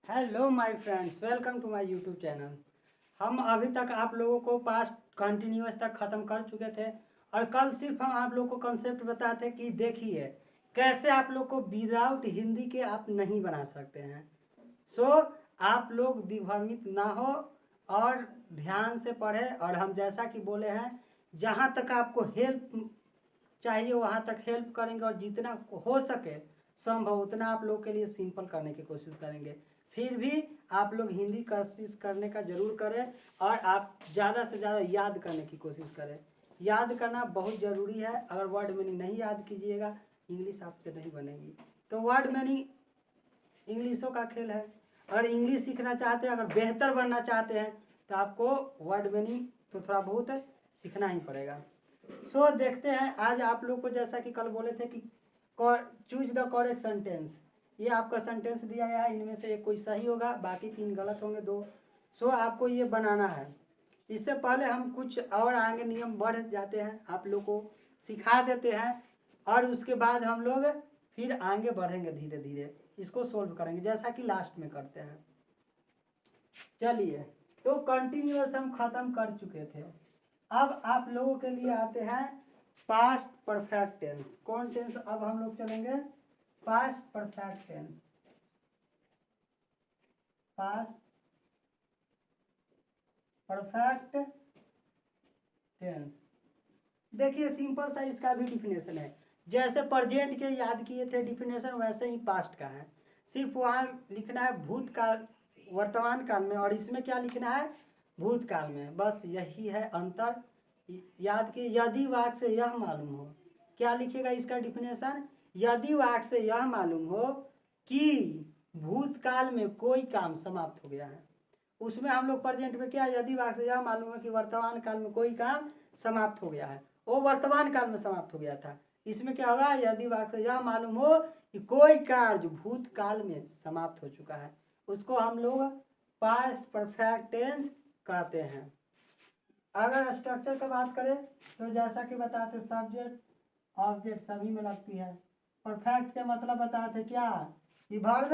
Hello my friends, welcome to my YouTube channel. हम अभी तक आप लोगों को पास्ट कंटिन्यूअस तक ख़त्म कर चुके थे और कल सिर्फ हम आप लोग को कंसेप्ट बताते कि देखिए कैसे आप लोग को विदाउट हिंदी के आप नहीं बना सकते हैं। सो आप लोग दिग्भ्रमित ना हो और ध्यान से पढ़े। और हम जैसा कि बोले हैं, जहाँ तक आपको हेल्प चाहिए वहाँ तक हेल्प करेंगे और जितना हो सके संभव उतना आप लोग के लिए सिंपल करने की कोशिश करेंगे। फिर भी आप लोग हिंदी कोशिश करने का ज़रूर करें और आप ज़्यादा से ज़्यादा याद करने की कोशिश करें। याद करना बहुत ज़रूरी है। अगर वर्ड मीनिंग नहीं याद कीजिएगा, इंग्लिश आपसे नहीं बनेगी। तो वर्ड मीनिंग इंग्लिशों का खेल है। अगर इंग्लिश सीखना चाहते हैं, अगर बेहतर बनना चाहते हैं, तो आपको वर्ड मीनिंग तो थोड़ा बहुत सीखना ही पड़ेगा। सो देखते हैं आज आप लोग को, जैसा कि कल बोले थे कि चूज द करेक्ट सेंटेंस। ये आपका सेंटेंस दिया गया है, इनमें से एक कोई सही होगा, बाकी 3 गलत होंगे, 2। सो आपको ये बनाना है। इससे पहले हम कुछ और आगे नियम बढ़ जाते हैं, आप लोग को सिखा देते हैं और उसके बाद हम लोग फिर आगे बढ़ेंगे, धीरे धीरे इसको सोल्व करेंगे जैसा कि लास्ट में करते हैं। चलिए, तो कंटिन्यूअस हम ख़त्म कर चुके थे। अब आप लोगों के लिए आते हैं पास्ट परफेक्ट टेंस। कौन टेंस अब हम लोग चलेंगे? Past perfect tense. Past perfect tense. देखिए सिंपल सा इसका भी डिफिनेशन है। जैसे प्रेजेंट के याद किए थे डिफिनेशन, वैसे ही पास्ट का है। सिर्फ वहाँ लिखना है भूतकाल, वर्तमान काल में, और इसमें क्या लिखना है? भूतकाल में। बस यही है अंतर। याद के यदि वाक्य से यह मालूम हो, क्या लिखिएगा इसका डिफिनेशन? यदि वाक्य से यह मालूम हो कि भूतकाल में कोई काम समाप्त हो गया है। उसमें हम लोग प्रेजेंट में क्या, यदि वाक्य से यह मालूम है कि वर्तमान काल में कोई काम समाप्त हो गया है, वो वर्तमान काल में समाप्त हो गया था। इसमें क्या होगा? यदि वाक्य से यह मालूम हो कि कोई कार्य भूतकाल में समाप्त हो चुका है, उसको हम लोग पास्ट परफेक्ट टेंस कहते हैं। अगर स्ट्रक्चर की बात करें तो जैसा कि बताते सब्जेक्ट ऑब्जेक्ट सभी में लगती है। परफेक्ट के मतलब बताते क्या? कि वर्ब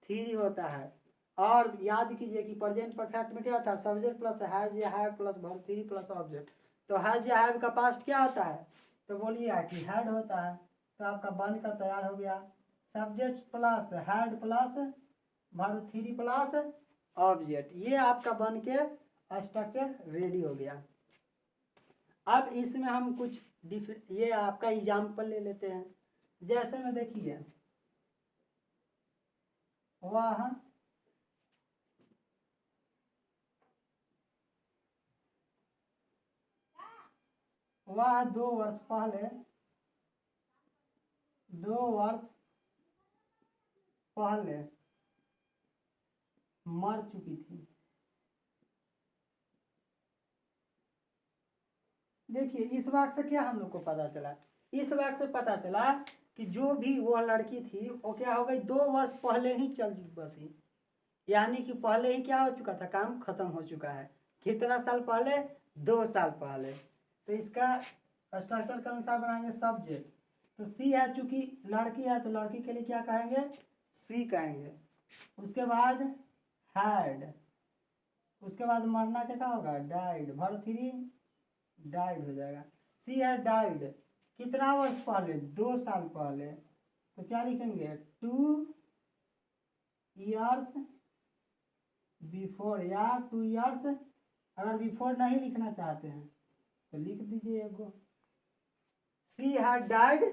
3 होता है। और याद कीजिए कि प्रेजेंट परफेक्ट में क्या था? सब्जेक्ट प्लस हैज या have plus verb 3 plus object. तो हैज या हैव का पास्ट क्या होता है? तो बोलिए कि हैड होता है। तो आपका बन का तैयार हो गया। Subject plus had plus verb 3 plus object, ये आपका बन के स्ट्रक्चर रेडी हो गया। अब इसमें हम कुछ ये आपका एग्जाम्पल ले लेते हैं। जैसे में देखिए, वह 2 वर्ष पहले, 2 वर्ष पहले मर चुकी थी। देखिए इस वाक्य से क्या हम लोग को पता चला? इस वाक्य से पता चला कि जो भी वह लड़की थी वो क्या हो गई? 2 वर्ष पहले ही चल बसी। यानी कि पहले ही क्या हो चुका था? काम खत्म हो चुका है। कितना साल पहले? 2 साल पहले। तो इसका स्ट्रक्चर के अनुसार बनाएंगे सब्जेक्ट। तो सी है, चूंकि लड़की है तो लड़की के लिए क्या कहेंगे? सी कहेंगे। उसके बाद हैड, उसके बाद मरना क्या होगा? डाइड। वर्ब 3 डाइड हो जाएगा। सी है डाइड कितना वर्ष पहले? 2 साल पहले। तो क्या लिखेंगे? 2 ईयर्स बिफोर, या 2 ईयर्स। अगर बिफोर नहीं लिखना चाहते हैं तो लिख दीजिए एगो। She had died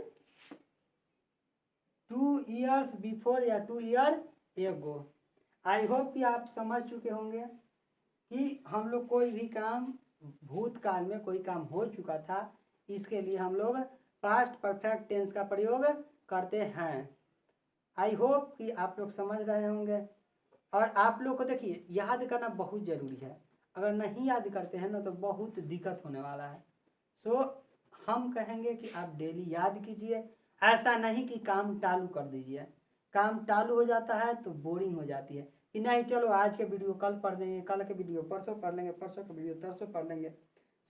2 years before या 2 ईयर एगो। आई होप कि आप समझ चुके होंगे कि हम लोग कोई भी काम भूतकाल में कोई काम हो चुका था, इसके लिए हम लोग पास्ट परफेक्ट टेंस का प्रयोग करते हैं। आई होप कि आप लोग समझ रहे होंगे। और आप लोग को देखिए याद करना बहुत ज़रूरी है। अगर नहीं याद करते हैं ना तो बहुत दिक्कत होने वाला है। सो हम कहेंगे कि आप डेली याद कीजिए। ऐसा नहीं कि काम चालू कर दीजिए। काम चालू हो जाता है तो बोरिंग हो जाती है कि नहीं चलो आज के वीडियो कल पढ़ लेंगे, कल के वीडियो परसों पढ़ लेंगे, परसों के वीडियो तरसों पढ़ लेंगे।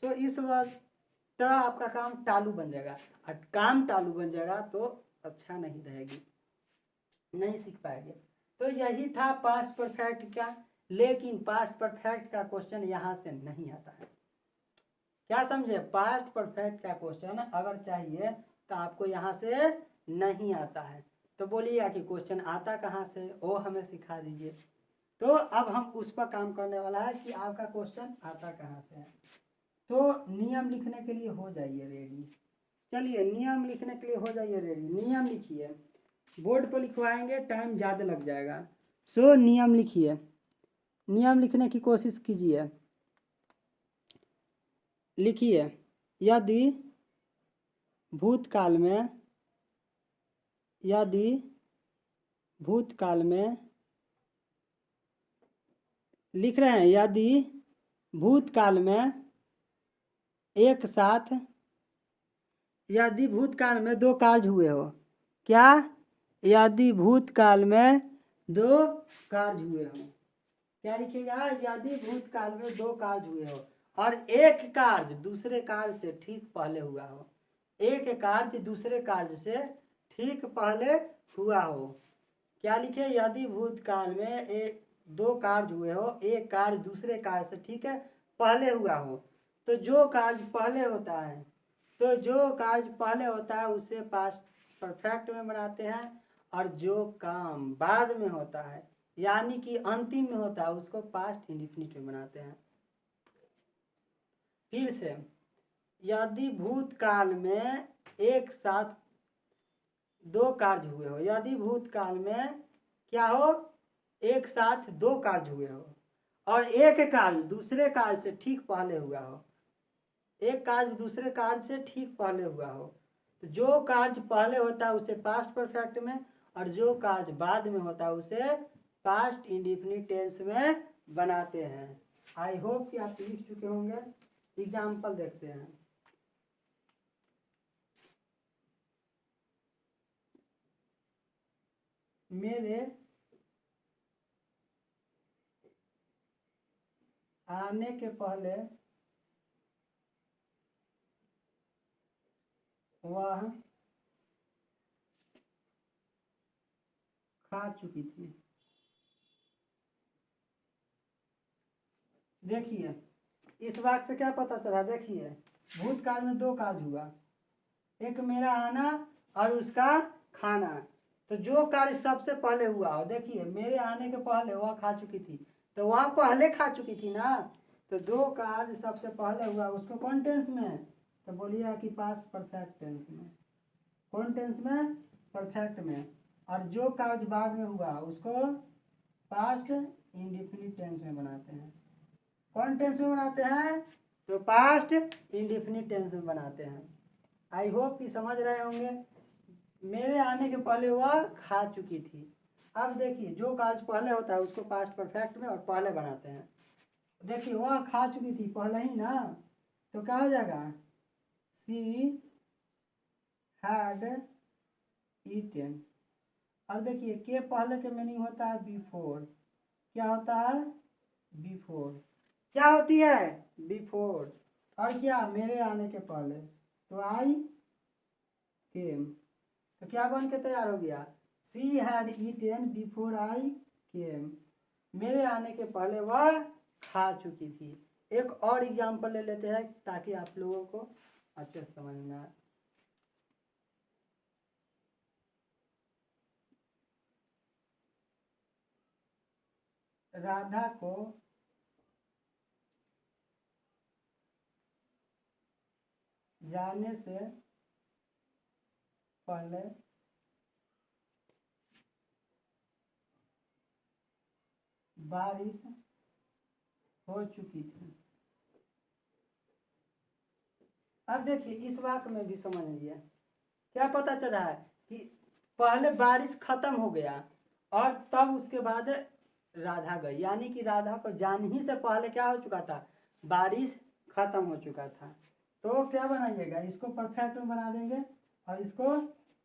सो इस तरह आपका काम चालू बन जाएगा। और काम चालू बन जाएगा तो अच्छा नहीं रहेगी, नहीं सीख पाएंगे। तो यही था पास्ट परफेक्ट का, लेकिन पास्ट परफेक्ट का क्वेश्चन यहाँ से नहीं आता है। क्या समझे? पास्ट परफेक्ट का क्वेश्चन अगर चाहिए तो आपको यहाँ से नहीं आता है। तो बोलिएगा कि क्वेश्चन आता कहाँ से, वो हमें सिखा दीजिए। तो अब हम उस पर काम करने वाला है कि आपका क्वेश्चन आता कहाँ से है। तो नियम लिखने के लिए हो जाइए रेडी। चलिए नियम लिखने के लिए हो जाइए रेडी। नियम लिखिए, बोर्ड पर लिखवाएंगे टाइम ज़्यादा लग जाएगा। सो नियम लिखिए, नियम लिखने की कोशिश कीजिए। लिखिए, यदि भूतकाल में लिख रहे हैं, यदि भूतकाल में एक साथ, यदि भूतकाल में दो कार्य हुए हो। क्या? यदि भूतकाल में दो कार्य हुए हो। क्या लिखिएगा? यदि भूतकाल में दो कार्य हुए हो और एक कार्य दूसरे कार्य से ठीक पहले हुआ हो। एक कार्य दूसरे कार्य से ठीक पहले हुआ हो। क्या लिखे? यदि भूतकाल में दो कार्य हुए हो, एक कार्य दूसरे कार्य से ठीक है पहले हुआ हो। तो जो कार्य पहले होता है, उसे पास्ट परफेक्ट में बनाते हैं, और जो काम बाद में होता है यानी कि अंतिम में होता है उसको पास्ट इंडेफिनिट में बनाते हैं। फिर से, यदि भूतकाल में एक साथ दो कार्य हुए हो, यदि भूतकाल में क्या हो, एक साथ दो कार्य हुए हो और एक कार्य दूसरे कार्य से ठीक पहले हुआ हो। एक कार्य दूसरे कार्य से ठीक पहले हुआ हो, तो जो कार्य पहले होता है उसे पास्ट परफेक्ट में, और जो कार्य बाद में होता है उसे पास्ट इंडेफिनिट टेंस में बनाते हैं। आई होप कि आप लिख चुके होंगे। एग्जाम्पल देखते हैं। मेरे आने के पहले वह खा चुकी थी। देखिए इस वाक्य से क्या पता चला? देखिए भूतकाल में दो कार्य हुआ, एक मेरा आना और उसका खाना। तो जो कार्य सबसे पहले हुआ हो, देखिए मेरे आने के पहले वह खा चुकी थी, तो वह पहले खा चुकी थी ना। तो दो कार्य सबसे पहले हुआ, उसको कौन टेंस में? तो बोलिए कि पास्ट परफेक्ट टेंस में। कौन टेंस में? परफेक्ट में। और जो कार्य बाद में हुआ उसको पास्ट इंडेफिनिट टेंस में बनाते हैं। कौन टेंस में बनाते हैं? तो पास्ट इंडेफिनिट टेंस में बनाते हैं। आई होप कि समझ रहे होंगे। मेरे आने के पहले वह खा चुकी थी। अब देखिए जो कार्य पहले होता है उसको पास्ट परफेक्ट में और पहले बनाते हैं। देखिए वह खा चुकी थी पहले ही ना, तो क्या हो जाएगा? सी हैड ईटेन। और देखिए के पहले के मीनिंग होता है बिफोर। क्या होता है? बिफोर। क्या होती है? बिफोर। और क्या? मेरे आने के पहले, तो आई केम। तो क्या बन के तैयार हो गया? She had eaten before I came. मेरे आने के पहले वह खा चुकी थी। एक और एग्जाम्पल ले लेते हैं ताकि आप लोगों को अच्छे से समझ में आए। राधा को जाने से पहले बारिश हो चुकी थी। अब देखिए इस वाक्य में भी समझ लिया। क्या पता चला है कि पहले बारिश खत्म हो गया और तब उसके बाद राधा गई, यानी कि राधा को जाने ही से पहले क्या हो चुका था? बारिश खत्म हो चुका था। तो क्या बनाइएगा? इसको परफेक्ट में बना देंगे और इसको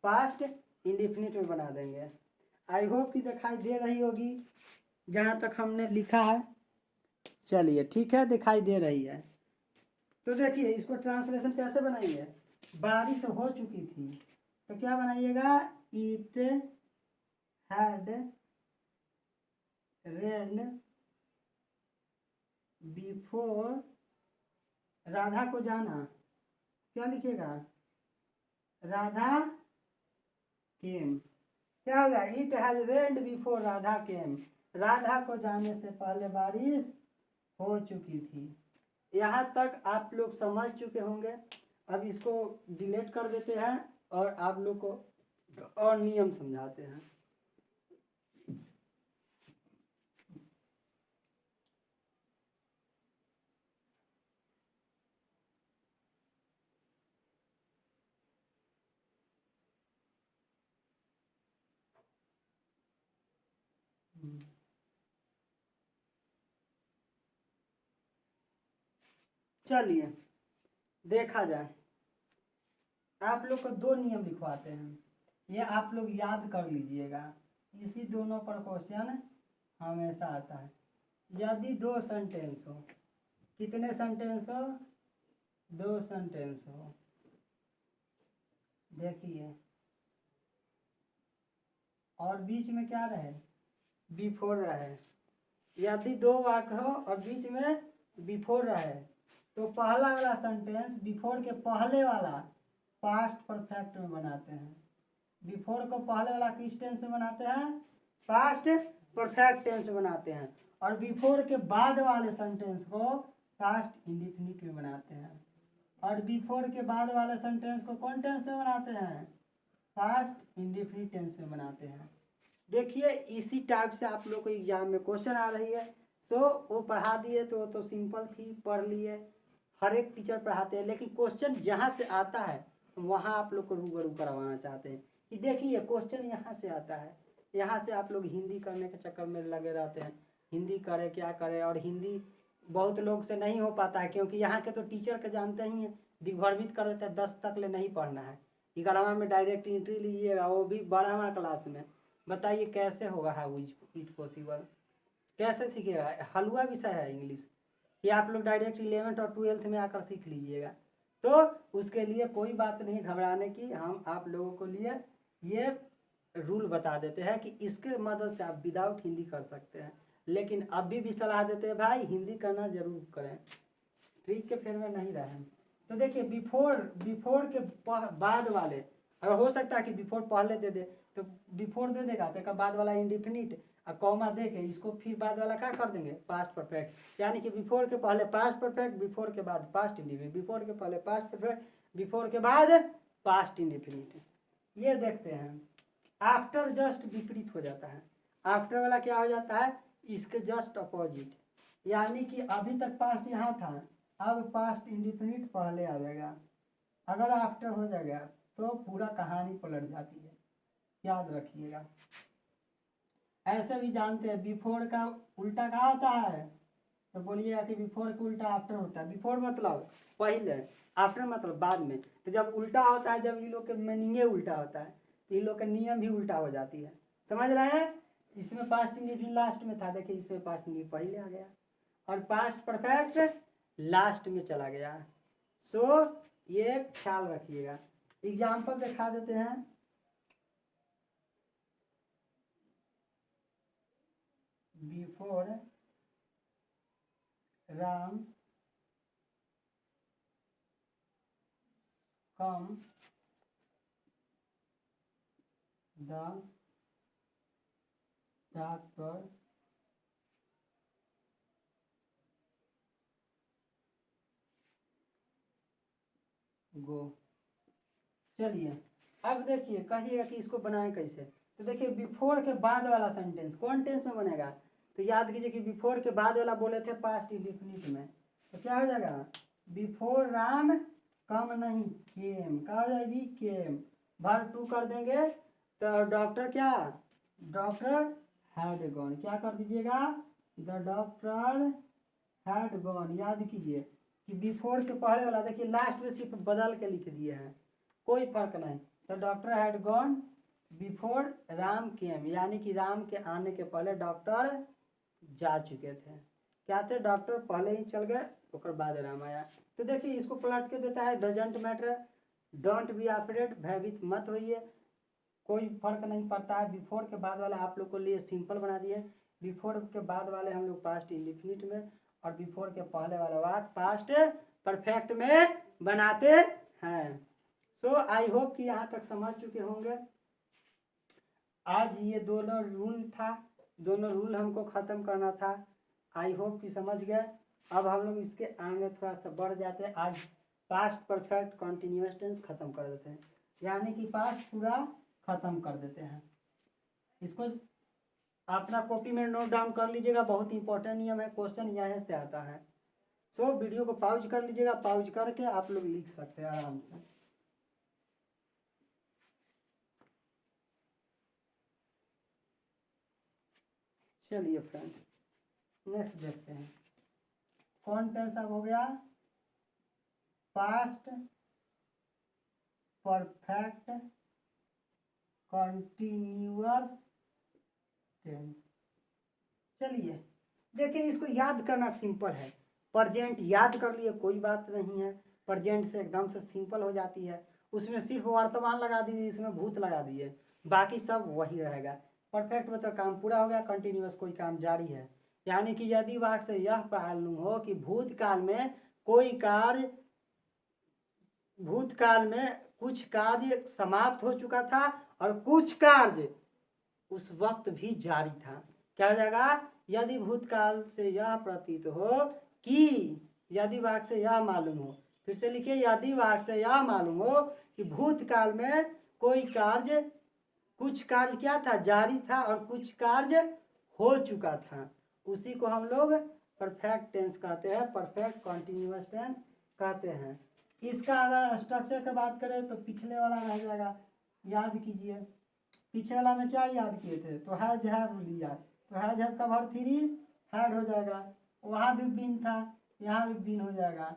पास्ट इंडेफिनिट में बना देंगे। आई होप कि दिखाई दे रही होगी जहाँ तक हमने लिखा है। चलिए ठीक है, दिखाई दे रही है। तो देखिए इसको ट्रांसलेशन कैसे बनाएंगे? बारिश हो चुकी थी तो क्या बनाइएगा? It had rain before Radha को जाना, क्या लिखेगा, राधा केम। क्या होगा, it has rained before Radha came, Radha को जाने से पहले बारिश हो चुकी थी। यहाँ तक आप लोग समझ चुके होंगे। अब इसको डिलीट कर देते हैं और आप लोग को और नियम समझाते हैं। चलिए देखा जाए, आप लोग को दो नियम लिखवाते हैं, ये आप लोग याद कर लीजिएगा। इसी दोनों पर क्वेश्चन हमेशा आता है। यदि दो सेंटेंस हो, कितने सेंटेंस हो, दो सेंटेंस हो, देखिए, और बीच में क्या रहे, बिफोर रहे। यदि दो वाक्य हो और बीच में बिफोर रहे तो पहला वाला सेंटेंस बिफोर के पहले वाला पास्ट परफेक्ट में बनाते हैं। बिफोर को पहले वाला किस टेंस में बनाते हैं, पास्ट परफेक्ट टेंस में बनाते हैं। और बिफोर के बाद वाले सेंटेंस को पास्ट इंडिफिनिट में बनाते हैं। और बिफोर के बाद वाले सेंटेंस को कौन टेंस में बनाते हैं, पास्ट इंडिफिनिट टेंस में बनाते हैं। देखिए इसी टाइप से आप लोग को एग्जाम में क्वेश्चन आ रही है। सो वो पढ़ा दिए तो सिंपल थी, पढ़ लिए, हर एक टीचर पढ़ाते हैं। लेकिन क्वेश्चन जहाँ से आता है वहाँ आप लोग को रूबरू करवाना चाहते हैं कि देखिए क्वेश्चन यहाँ से आता है। यहाँ से आप लोग हिंदी करने के चक्कर में लगे रहते हैं, हिंदी करें क्या करें। और हिंदी बहुत लोग से नहीं हो पाता है, क्योंकि यहाँ के तो टीचर के जानते ही हैं, दिग्भ्रमित कर देते हैं, 10 तक ले नहीं पढ़ना है, 11वां में डायरेक्ट एंट्री लीजिएगा, वो भी 12वां क्लास में। बताइए कैसे होगा, हाउ इट पॉसिबल, कैसे सीखिएगा। हलवा विषय है इंग्लिश कि आप लोग डायरेक्ट 11th और 12th में आकर सीख लीजिएगा। तो उसके लिए कोई बात नहीं घबराने की, हम आप लोगों को लिए ये रूल बता देते हैं कि इसके मदद से आप विदाउट हिंदी कर सकते हैं। लेकिन अभी भी सलाह देते हैं भाई हिंदी करना जरूर करें, ट्रिक के फेर में नहीं रहें। तो देखिए बिफोर के बाद वाले, अगर हो सकता है कि बिफोर पहले दे दे तो बिफोर दे देगा, तो बाद वाला इंडिफिनिट और कॉमा दे के इसको फिर बाद वाला क्या कर देंगे, पास्ट परफेक्ट। यानी कि बिफोर के पहले पास्ट परफेक्ट, बिफोर के बाद पास्ट इंडिफिनिट, बिफोर के पहले पास्ट परफेक्ट, बिफोर के बाद पास्ट इंडिफिनिट। ये देखते हैं आफ्टर जस्ट विपरीत हो जाता है। आफ्टर वाला क्या हो जाता है, इसके जस्ट अपोजिट। यानी कि अभी तक पास्ट यहाँ था, अब पास्ट इंडिफिनिट पहले आ जाएगा। अगर आफ्टर हो जाएगा तो पूरा कहानी पलट जाती है, याद रखिएगा। ऐसे भी जानते हैं बिफोर का उल्टा क्या होता है, तो बोलिएगा कि बिफोर का उल्टा आफ्टर होता है। बिफोर मतलब पहले, आफ्टर मतलब बाद में। तो जब उल्टा होता है, जब इन लोग के मीनिंग उल्टा होता है, तो इन लोग का नियम भी उल्टा हो जाती है। समझ रहे हैं, इसमें पास्ट इंडिफिनिट लास्ट में था, देखिए इसमें पास्ट इंडिफिनिट पहले आ गया और पास्ट परफेक्ट लास्ट में चला गया। सो ये ख्याल रखिएगा। एग्जाम्पल दिखा देते हैं। Before Ram come the doctor go. चलिए अब देखिए, कहिएगा कि इसको बनाए कैसे। तो देखिए बिफोर के बाद वाला सेंटेंस कौन टेंस में बनेगा, तो याद कीजिए कि बिफोर के बाद वाला बोले थे पास्ट इंडिफिनिट में, तो क्या हो जाएगा, बिफोर राम कम नहीं केम, क्या हो जाएगी, केम। भर टू कर देंगे तो डॉक्टर क्या, डॉक्टर हैड गॉन, क्या कर दीजिएगा, द डॉक्टर हैड गॉन। याद कीजिए कि बिफोर के पहले वाला देखिए लास्ट में सिर्फ बदल के लिख दिए हैं, कोई फर्क नहीं। तो doctor had gone before Ram came, यानी कि राम के आने के पहले डॉक्टर जा चुके थे। क्या थे, डॉक्टर पहले ही चल गए, उसके बाद राम आया। तो देखिए इसको पलट के देता है, doesn't matter, don't be afraid, भयभीत मत होइए, कोई फर्क नहीं पड़ता है। बिफोर के बाद वाला आप लोग को लिए सिंपल बना दिए, बिफोर के बाद वाले हम लोग पास्ट इंडिफिनिट में और बिफोर के पहले वाला बात पास्ट परफेक्ट में बनाते हैं। सो आई होप कि यहाँ तक समझ चुके होंगे। आज ये दोनों रूल था, दोनों रूल हमको ख़त्म करना था। आई होप कि समझ गए। अब हम लोग इसके आगे थोड़ा सा बढ़ जाते हैं। आज पास्ट परफेक्ट कॉन्टिन्यूअस टेंस ख़त्म कर देते हैं, यानी कि पास्ट पूरा ख़त्म कर देते हैं। इसको अपना कॉपी में नोट डाउन कर लीजिएगा, बहुत इंपॉर्टेंट नियम है, क्वेश्चन यहाँ से आता है। सो वीडियो को पॉज कर लीजिएगा, पॉज करके आप लोग लिख सकते हैं आराम से। चलिए फ्रेंड्स, नेक्स्ट देखते हैं। कौन टेंस अब हो गया? Past perfect continuous tense. चलिए देखिए, इसको याद करना सिंपल है। प्रेजेंट याद कर लिए कोई बात नहीं है, प्रेजेंट से एकदम से सिंपल हो जाती है। उसमें सिर्फ वर्तमान लगा दीजिए, इसमें भूत लगा दिए, बाकी सब वही रहेगा। परफेक्ट मतलब काम पूरा हो गया, कंटिन्यूअस कोई काम जारी है। यानी कि यदि वाक्य से यह मालूम हो कि भूतकाल में कोई कार्य, भूतकाल में कुछ कार्य समाप्त हो चुका था और कुछ कार्य उस वक्त भी जारी था, क्या हो जाएगा? यदि भूतकाल से यह प्रतीत हो कि, यदि वाक्य से यह मालूम हो, फिर से लिखिए, यदि वाक्य से यह मालूम हो कि भूतकाल में कोई कार्य, कुछ कार्य क्या था? जारी था, और कुछ कार्य हो चुका था, उसी को हम लोग परफेक्ट टेंस कहते हैं, परफेक्ट कॉन्टिन्यूअस टेंस कहते हैं। इसका अगर स्ट्रक्चर की बात करें तो पिछले वाला रह जाएगा, याद कीजिए। पिछले वाला में क्या याद किए थे? तो हैज हैव लिया, तो हैज हैव का वर्ब थ्री हैड हो जाएगा, वहाँ भी बीन था, यहाँ भी बीन हो जाएगा।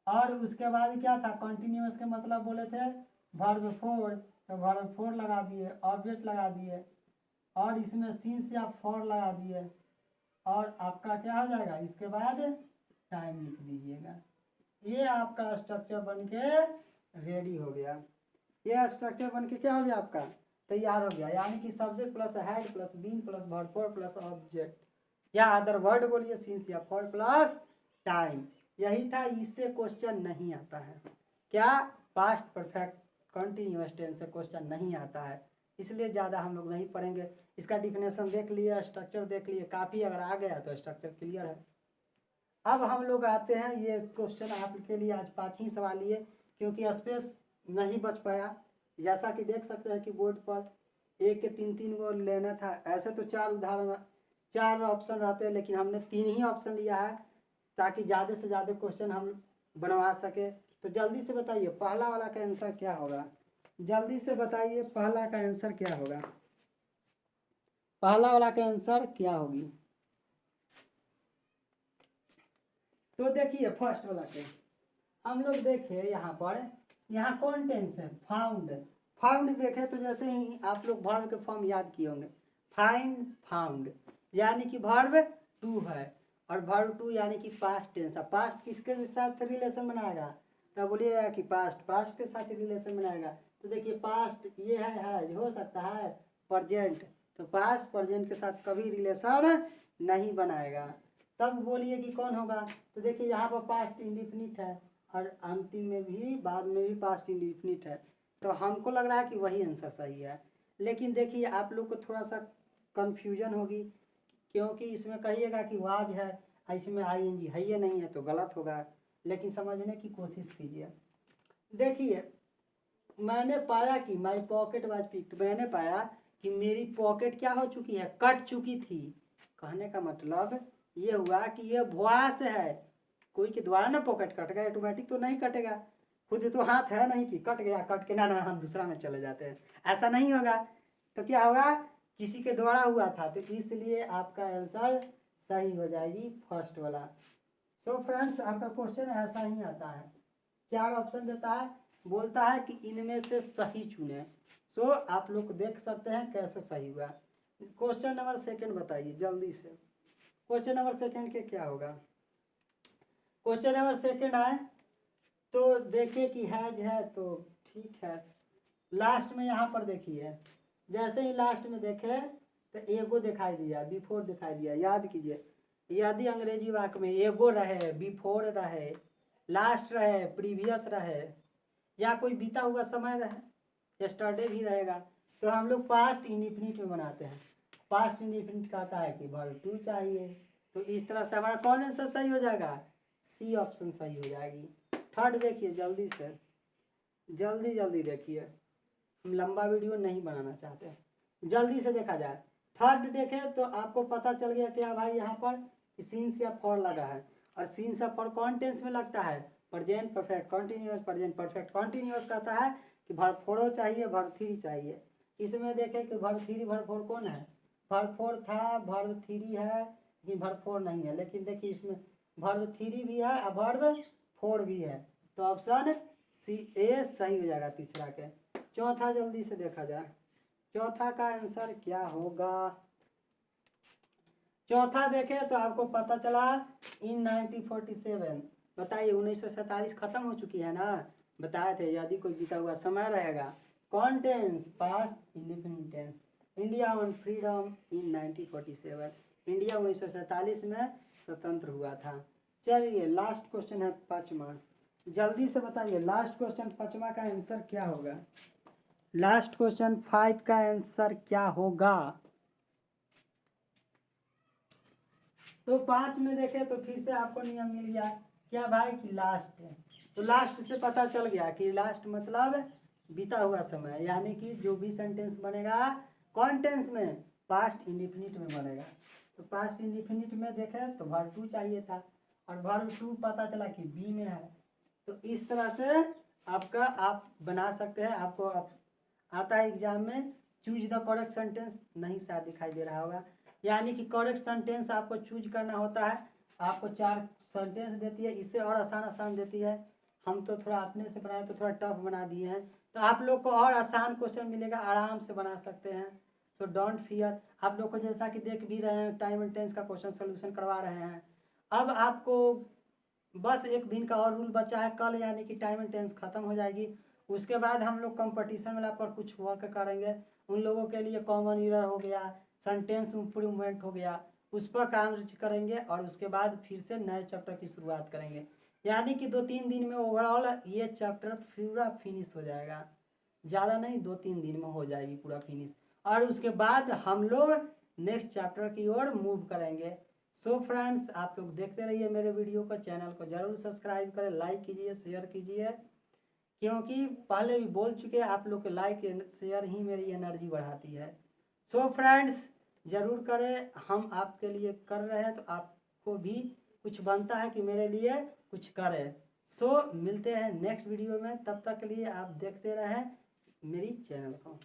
और उसके बाद क्या था? कंटिन्यूअस के मतलब बोले थे वर्ब फोर, तो वर्ब फोर लगा दिए, ऑब्जेक्ट लगा दिए, और इसमें सिंस या फॉर लगा दिए, और आपका क्या हो जाएगा? इसके बाद टाइम लिख दीजिएगा। ये आपका स्ट्रक्चर बन के रेडी हो गया। ये स्ट्रक्चर बन के क्या हो गया? आपका तैयार हो गया। यानी कि subject plus had plus been plus verb four plus object, या अदर वर्ड बोलिए, सिंस या फॉर प्लस टाइम। यही था, इससे क्वेश्चन नहीं आता है। क्या? पास्ट परफेक्ट कंटिन्यूअस टेंस से क्वेश्चन नहीं आता है, इसलिए ज़्यादा हम लोग नहीं पढ़ेंगे। इसका डिफिनेशन देख लिए, स्ट्रक्चर देख लिए, काफ़ी अगर आ गया तो स्ट्रक्चर क्लियर है। अब हम लोग आते हैं, ये क्वेश्चन आपके लिए आज 5 ही सवाल लिए, क्योंकि स्पेस नहीं बच पाया। जैसा कि देख सकते हैं कि बोर्ड पर एक के 3-3 को लेना था। ऐसे तो 4 उदाहरण, 4 ऑप्शन रहते हैं, लेकिन हमने 3 ही ऑप्शन लिया है ताकि ज़्यादा से ज़्यादा क्वेश्चन हम बनवा सके। तो जल्दी से बताइए पहला वाला का आंसर क्या होगा? जल्दी से बताइए पहला का आंसर क्या होगा? पहला वाला का आंसर क्या होगी? तो देखिए फर्स्ट वाला के हम लोग देखे यहाँ पर, यहाँ कौन टेंस है? फाउंड। फाउंड देखे तो जैसे ही आप लोग वर्ब के फॉर्म याद किए होंगे, फाइंड, फाउंड, यानी कि वर्ब टू है, और वर्ब टू यानी कि पास्ट टेंस है। पास्ट किसके साथ रिलेशन बनाएगा? तो बोलिएगा कि पास्ट, पास्ट के साथ रिलेशन बनाएगा। तो देखिए पास्ट ये है, हो सकता है प्रेजेंट, तो पास्ट प्रेजेंट के साथ कभी रिलेशन नहीं बनाएगा। तब बोलिए कि कौन होगा? तो देखिए यहाँ पर पास्ट इंडिफिनिट है, और अंतिम में भी, बाद में भी पास्ट इंडिफिनिट है, तो हमको लग रहा है कि वही आंसर सही है। लेकिन देखिए आप लोग को थोड़ा सा कंफ्यूजन होगी, क्योंकि इसमें कहिएगा कि वाज है, इसमें आईएनजी है, ये नहीं है, तो गलत होगा। लेकिन समझने की कोशिश कीजिए। देखिए मैंने पाया कि माई पॉकेट वाज पिक्ड, मैंने पाया कि मेरी पॉकेट क्या हो चुकी है? कट चुकी थी। कहने का मतलब ये हुआ कि ये भुआस है, कोई के द्वारा ना पॉकेट कट गया, ऑटोमेटिक तो नहीं कटेगा, खुद तो हाथ है नहीं कि कट गया, कट के ना हम दूसरा में चले जाते हैं, ऐसा नहीं होगा। तो क्या होगा? किसी के द्वारा हुआ था, तो इसलिए आपका आंसर सही हो जाएगी फर्स्ट वाला। सो फ्रेंड्स, आपका क्वेश्चन ऐसा ही आता है, 4 ऑप्शन देता है, बोलता है कि इनमें से सही चुने। सो आप लोग देख सकते हैं कैसे सही हुआ। क्वेश्चन नंबर सेकंड बताइए जल्दी से। क्वेश्चन नंबर सेकंड के क्या होगा? क्वेश्चन नंबर सेकंड है, तो देखिए कि हैज है, तो ठीक है। लास्ट में यहाँ पर देखिए, जैसे ही लास्ट में देखे तो एगो दिखाई दिया, बिफोर दिखाई दिया। याद कीजिए, यदि अंग्रेजी वाक्य में एगो रहे, बिफोर रहे, लास्ट रहे, प्रीवियस रहे, या कोई बीता हुआ समय रहे, यस्टरडे भी रहेगा, तो हम लोग पास्ट इंडिफिनिट में बनाते हैं। पास्ट इंडिफिनिट कहता है कि वर्ब टू चाहिए, तो इस तरह से हमारा कौन आंसर सही हो जाएगा? सी ऑप्शन सही हो जाएगी। थर्ड देखिए जल्दी से, जल्दी जल्दी देखिए, हम लंबा वीडियो नहीं बनाना चाहते, जल्दी से देखा जाए। थर्ड देखें तो आपको पता चल गया क्या भाई, यहाँ पर सीन्स या फॉर लगा है, और सीन्स या फॉर कौन टेंस में लगता है? Present perfect continuous. Present perfect continuous कहता है कि वर्ब फोर चाहिए, वर्ब थ्री चाहिए। इसमें देखें कि वर्ब थ्री वर्ब फोर कौन है? वर्ब फोर था, वर्ब थ्री है, ये वर्ब फोर नहीं है, लेकिन देखिए इसमें वर्ब थ्री भी है और वर्ब फोर भी है, तो ऑप्शन सी ए सही हो जाएगा तीसरा के। चौथा जल्दी से देखा जाए, चौथा का आंसर क्या होगा? चौथा देखें तो आपको पता चला इन 1947, बताइए 1947 खत्म हो चुकी है ना, बताए थे यदि कोई बीता हुआ समय रहेगा। कौन tense? Past indefinite tense. India on freedom in 1947, India 1947 में स्वतंत्र हुआ था। चलिए लास्ट क्वेश्चन है पांचवा, जल्दी से बताइए लास्ट क्वेश्चन पांचवा का आंसर क्या होगा? लास्ट क्वेश्चन 5 का आंसर क्या होगा? तो 5 में देखें तो फिर से आपको नियम मिल गया क्या भाई कि लास्ट है, तो लास्ट से पता चल गया कि लास्ट मतलब बीता हुआ समय, यानी कि जो भी सेंटेंस बनेगा कौन टेंस में? पास्ट इंडिफिनिट में बनेगा। तो पास्ट इंडिफिनिट में देखें तो वर्ब टू चाहिए था, और वर्ब टू पता चला कि बी में है। तो इस तरह से आपका आप बना सकते हैं। आपको आता है एग्जाम में चूज द करेक्ट सेंटेंस, नहीं शायद दिखाई दे रहा होगा, यानी कि करेक्ट सेंटेंस आपको चूज करना होता है। आपको 4 सेंटेंस देती है, इससे और आसान आसान देती है। हम तो थोड़ा अपने से बनाए तो थोड़ा टफ बना दिए हैं, तो आप लोग को और आसान क्वेश्चन मिलेगा, आराम से बना सकते हैं। So don't fear. आप लोग को जैसा कि देख भी रहे हैं टाइम एंड टेंस का क्वेश्चन सोल्यूशन करवा रहे हैं। अब आपको बस एक दिन का और रूल बचा है कल, यानी कि टाइम एंड टेंस खत्म हो जाएगी। उसके बाद हम लोग कंपटीशन वाला पर कुछ वर्क करेंगे, उन लोगों के लिए कॉमन ईरर हो गया, सेंटेंस इम्प्रूवमेंट हो गया, उस पर काम करेंगे, और उसके बाद फिर से नए चैप्टर की शुरुआत करेंगे। यानी कि 2-3 दिन में ओवरऑल ये चैप्टर पूरा फिनिश हो जाएगा, ज़्यादा नहीं 2-3 दिन में हो जाएगी पूरा फिनिश, और उसके बाद हम लोग नेक्स्ट चैप्टर की ओर मूव करेंगे। सो फ्रेंड्स, आप लोग देखते रहिए मेरे वीडियो को, चैनल को जरूर सब्सक्राइब करें, लाइक कीजिए, शेयर कीजिए, क्योंकि पहले भी बोल चुके हैं आप लोग के लाइक शेयर ही मेरी एनर्जी बढ़ाती है। सो फ्रेंड्स ज़रूर करें, हम आपके लिए कर रहे हैं तो आपको भी कुछ बनता है कि मेरे लिए कुछ करें। सो मिलते हैं नेक्स्ट वीडियो में, तब तक के लिए आप देखते रहें मेरी चैनल को।